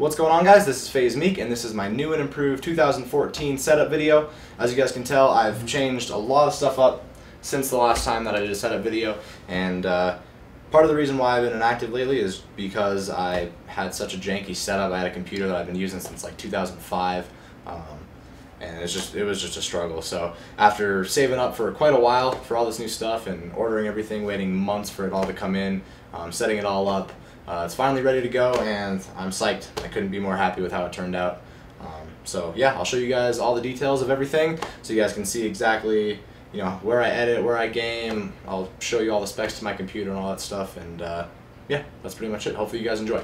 What's going on, guys? This is FaZe Meek, and this is my new and improved 2014 setup video. As you guys can tell, I've changed a lot of stuff up since the last time that I did a setup video, and part of the reason why I've been inactive lately is because I had such a janky setup. I had a computer that I've been using since like 2005, and it was just a struggle. So after saving up for quite a while for all this new stuff and ordering everything, waiting months for it all to come in, setting it all up, it's finally ready to go, and I'm psyched. I couldn't be more happy with how it turned out. So yeah, I'll show you guys all the details of everything so you guys can see exactly, you know, where I edit, where I game. I'll show you all the specs to my computer and all that stuff, and yeah, that's pretty much it. Hopefully you guys enjoy.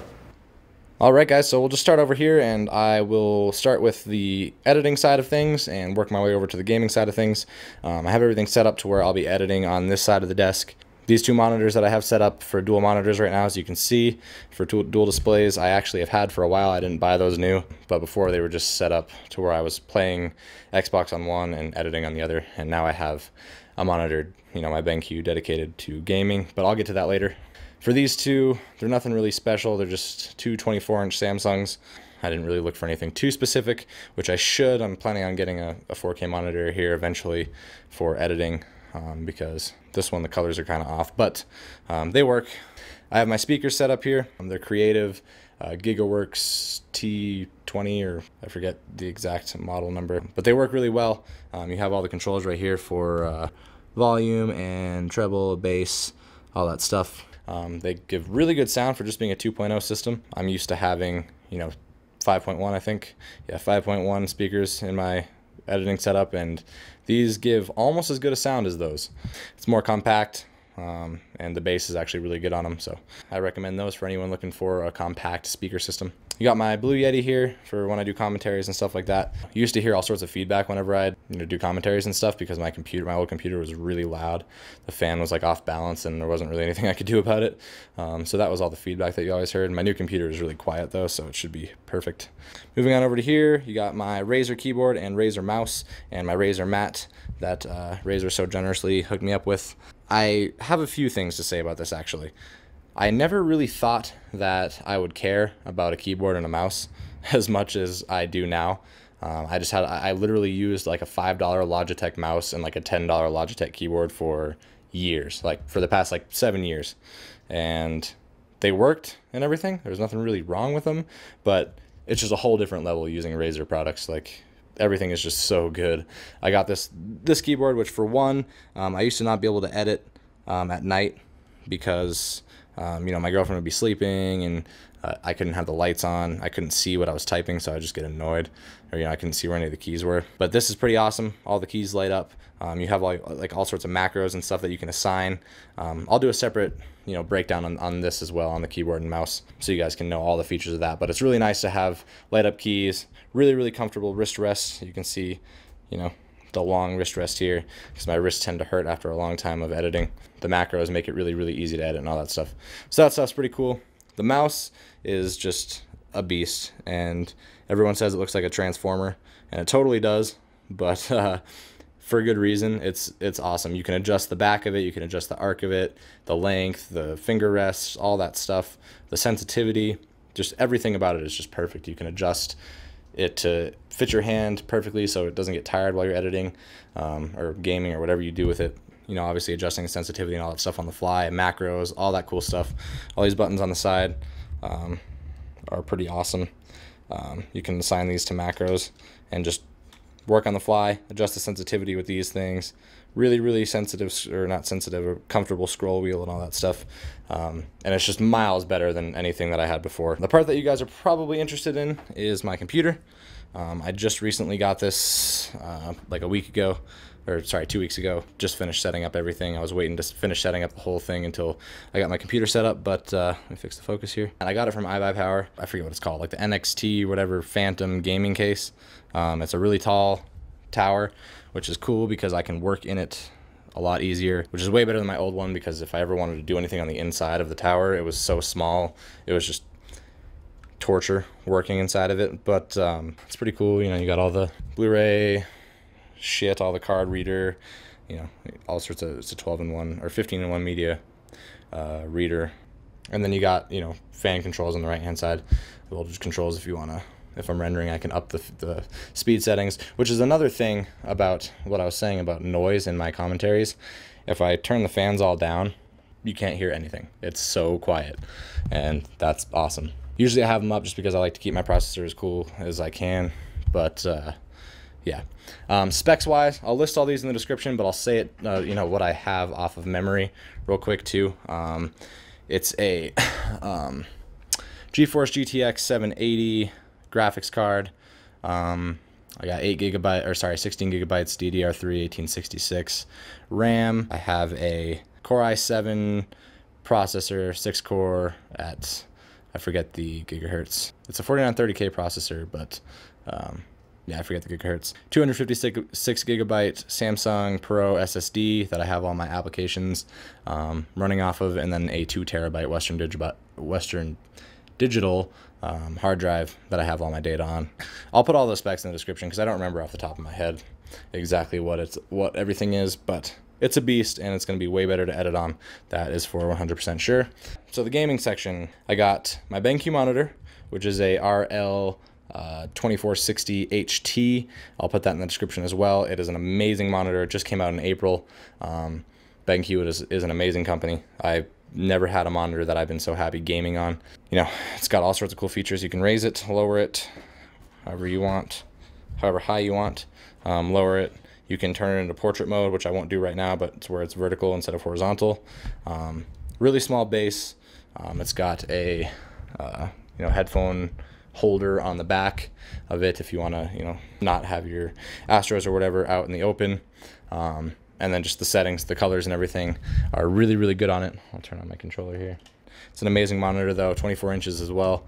Alright guys, so we'll just start over here, and I will start with the editing side of things and work my way over to the gaming side of things. I have everything set up to where I'll be editing on this side of the desk. These two monitors that I have set up for dual monitors right now, as you can see, for dual displays, I actually have had for a while. I didn't buy those new, but before they were just set up to where I was playing Xbox on one and editing on the other, and now I have a monitor, you know, my BenQ dedicated to gaming, but I'll get to that later. For these two, they're nothing really special. They're just two 24-inch Samsungs. I didn't really look for anything too specific, which I should. I'm planning on getting a 4K monitor here eventually for editing, because this one the colors are kind of off, but they work. I have my speakers set up here. They're creative GigaWorks T20, or I forget the exact model number, but they work really well. You have all the controls right here for volume and treble, bass, all that stuff. They give really good sound for just being a 2.0 system. I'm used to having, you know, 5.1, I think. Yeah, 5.1 speakers in my editing setup, and these give almost as good a sound as those. It's more compact, and the bass is actually really good on them, so I recommend those for anyone looking for a compact speaker system. You got my Blue Yeti here for when I do commentaries and stuff like that. You used to hear all sorts of feedback whenever I'd, you know, do commentaries and stuff, because my old computer was really loud. The fan was like off balance, and there wasn't really anything I could do about it. So that was all the feedback that you always heard. My new computer is really quiet though, so it should be perfect. Moving on over to here, you got my Razer keyboard and Razer mouse and my Razer mat that Razer so generously hooked me up with. I have a few things to say about this actually. I never really thought that I would care about a keyboard and a mouse as much as I do now. I literally used like a $5 Logitech mouse and like a $10 Logitech keyboard for years, like for the past like 7 years. And they worked and everything. There was nothing really wrong with them, but it's just a whole different level using Razer products. Like, everything is just so good. I got this keyboard, which for one, I used to not be able to edit at night because you know, my girlfriend would be sleeping, and I couldn't have the lights on. I couldn't see what I was typing, so I'd just get annoyed, or, you know, I couldn't see where any of the keys were. But this is pretty awesome. All the keys light up. You have all sorts of macros and stuff that you can assign. I'll do a separate, you know, breakdown on this as well, on the keyboard and mouse, so you guys can know all the features of that. But it's really nice to have light up keys. Really, really comfortable wrist rest. You can see, you know, the long wrist rest here, because my wrists tend to hurt after a long time of editing. The macros make it really, really easy to edit and all that stuff. So that stuff's pretty cool. The mouse is just a beast, and everyone says it looks like a transformer, and it totally does, but for good reason. It's awesome. You can adjust the back of it, you can adjust the arc of it, the length, the finger rests, all that stuff, the sensitivity, just everything about it is just perfect. You can adjust it to fit your hand perfectly so it doesn't get tired while you're editing or gaming or whatever you do with it. You know, obviously adjusting the sensitivity and all that stuff on the fly, macros, all that cool stuff. All these buttons on the side are pretty awesome. You can assign these to macros and just work on the fly, adjust the sensitivity with these things. Really, really sensitive, or not sensitive, or comfortable scroll wheel and all that stuff. And it's just miles better than anything that I had before. The part that you guys are probably interested in is my computer. I just recently got this like a week ago, or sorry, 2 weeks ago. Just finished setting up everything. I was waiting to finish setting up the whole thing until I got my computer set up, but let me fix the focus here. And I got it from iBuyPower. I forget what it's called, like the NXT whatever Phantom gaming case. It's a really tall tower, which is cool because I can work in it a lot easier, which is way better than my old one, because if I ever wanted to do anything on the inside of the tower, it was so small, it was just torture working inside of it. But it's pretty cool. You know, you got all the Blu-ray shit, all the card reader, you know, all sorts of, it's a 12-in-1 or 15-in-1 media reader. And then you got, you know, fan controls on the right hand side, voltage controls if you want to. If I'm rendering, I can up the speed settings, which is another thing about what I was saying about noise in my commentaries. If I turn the fans all down, you can't hear anything. It's so quiet, and that's awesome. Usually I have them up just because I like to keep my processor as cool as I can, but yeah. Specs wise, I'll list all these in the description, but I'll say it, you know, what I have off of memory real quick too. It's a GeForce GTX 780 graphics card. I got 16 gigabytes DDR3 1866 RAM. I have a Core i7 processor, 6-core at, I forget the gigahertz. It's a 4930K processor, but yeah, I forget the gigahertz. 256 gigabyte Samsung Pro SSD that I have all my applications running off of, and then a 2 terabyte Western Digital hard drive that I have all my data on. I'll put all those specs in the description because I don't remember off the top of my head exactly what everything is, but it's a beast and it's going to be way better to edit on. That is for 100% sure. So the gaming section, I got my BenQ monitor, which is a RL 2460 HT. I'll put that in the description as well. It is an amazing monitor. It just came out in April. BenQ is an amazing company. I've never had a monitor that I've been so happy gaming on. You know, it's got all sorts of cool features. You can raise it, lower it, however you want, however high you want, lower it. You can turn it into portrait mode, which I won't do right now, but it's where it's vertical instead of horizontal. Really small base. It's got a you know, headphone holder on the back of it if you want to, you know, not have your Astros or whatever out in the open. And then just the settings, the colors and everything are really, really good on it. I'll turn on my controller here. It's an amazing monitor though, 24 inches as well,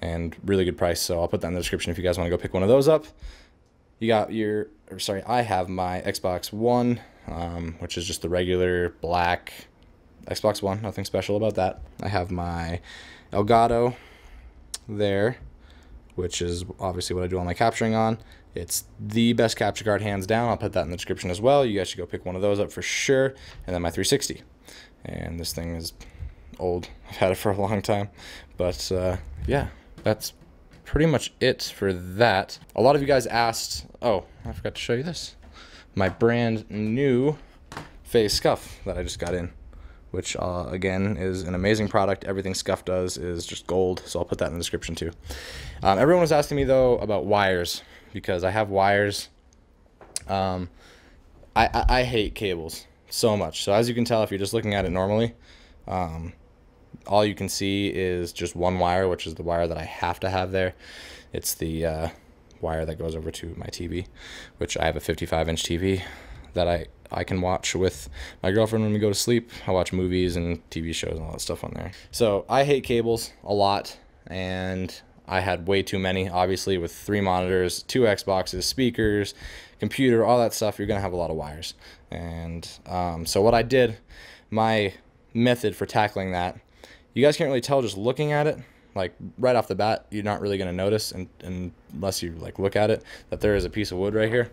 and really good price. So I'll put that in the description if you guys want to go pick one of those up. You got your, or sorry, I have my Xbox One, which is just the regular black Xbox One, nothing special about that. I have my Elgato there, which is obviously what I do all my capturing on. It's the best capture card hands down. I'll put that in the description as well. You guys should go pick one of those up for sure. And then my 360. And this thing is old. I've had it for a long time. But yeah, that's pretty much it for that. A lot of you guys asked, oh, I forgot to show you this. My brand new FaZe Scuff that I just got in, which again is an amazing product. Everything Scuff does is just gold, so I'll put that in the description too. Everyone was asking me though about wires, because I have wires. I hate cables so much. So as you can tell, if you're just looking at it normally, all you can see is just one wire, which is the wire that I have to have there. It's the wire that goes over to my TV, which I have a 55-inch TV that I can watch with my girlfriend when we go to sleep. I watch movies and TV shows and all that stuff on there. So I hate cables a lot, and I had way too many, obviously, with 3 monitors, 2 Xboxes, speakers, computer, all that stuff. You're gonna have a lot of wires. And so what I did, my method for tackling that, you guys can't really tell just looking at it. Like right off the bat, you're not really gonna notice, unless you like look at it, that there is a piece of wood right here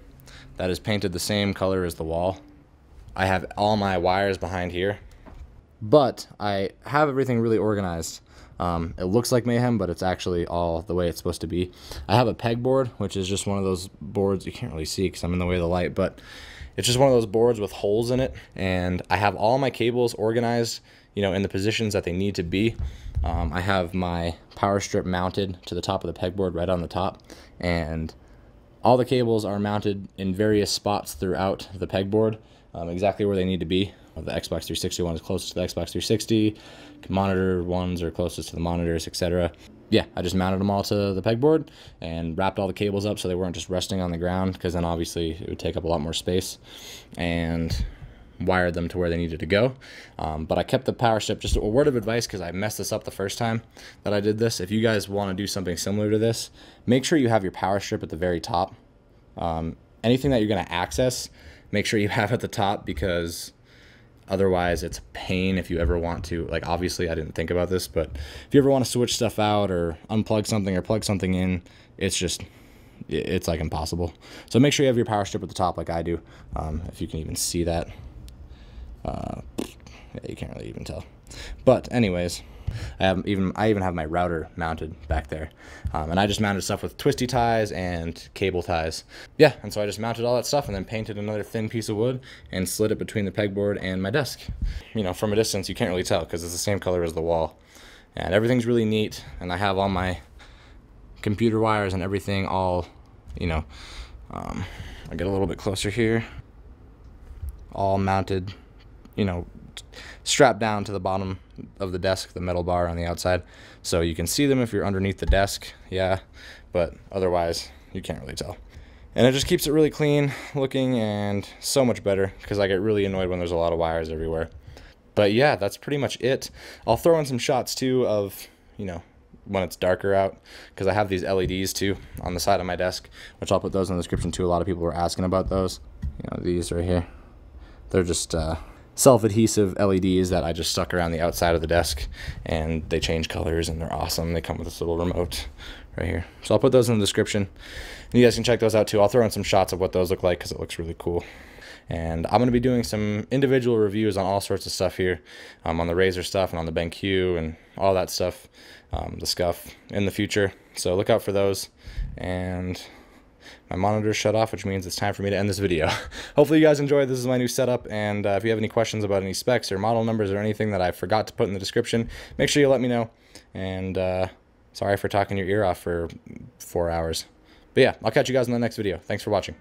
that is painted the same color as the wall. I have all my wires behind here, but I have everything really organized. It looks like mayhem, but it's actually all the way it's supposed to be. I have a pegboard, which is just one of those boards you can't really see because I'm in the way of the light, but it's just one of those boards with holes in it, and I have all my cables organized, you know, in the positions that they need to be. I have my power strip mounted to the top of the pegboard right on the top, and all the cables are mounted in various spots throughout the pegboard, exactly where they need to be. The Xbox 360 one is closest to the Xbox 360, monitor ones are closest to the monitors, etc. Yeah, I just mounted them all to the pegboard and wrapped all the cables up so they weren't just resting on the ground, because then obviously it would take up a lot more space, and wired them to where they needed to go. But I kept the power strip. Just a word of advice, because I messed this up the first time that I did this. If you guys want to do something similar to this, make sure you have your power strip at the very top. Anything that you're going to access, make sure you have at the top, because otherwise it's a pain if you ever want to, like, obviously I didn't think about this, but if you ever want to switch stuff out or unplug something or plug something in, it's like impossible. So make sure you have your power strip at the top like I do. If you can even see that. Yeah, you can't really even tell. But anyways, I even have my router mounted back there, and I just mounted stuff with twisty ties and cable ties. Yeah, and so I just mounted all that stuff and then painted another thin piece of wood and slid it between the pegboard and my desk. You know, from a distance you can't really tell because it's the same color as the wall, and everything's really neat. And I have all my computer wires and everything all, you know, I'll get a little bit closer here, all mounted, you know, strapped down to the bottom of the desk, the metal bar on the outside, so you can see them if you're underneath the desk, yeah, but otherwise you can't really tell. And it just keeps it really clean looking and so much better, because I get really annoyed when there's a lot of wires everywhere. But yeah, that's pretty much it. I'll throw in some shots too of, you know, when it's darker out, because I have these LEDs too on the side of my desk, which I'll put those in the description too. A lot of people were asking about those. You know, these right here, they're just self-adhesive LEDs that I just stuck around the outside of the desk, and they change colors and they're awesome. They come with this little remote right here, so I'll put those in the description and you guys can check those out too. I'll throw in some shots of what those look like because it looks really cool. And I'm going to be doing some individual reviews on all sorts of stuff here, on the Razer stuff and on the BenQ and all that stuff, the scuff, in the future. So look out for those. And my monitor's shut off, which means it's time for me to end this video. Hopefully you guys enjoyed. This is my new setup, and if you have any questions about any specs or model numbers or anything that I forgot to put in the description, make sure you let me know. And sorry for talking your ear off for 4 hours. But yeah, I'll catch you guys in the next video. Thanks for watching.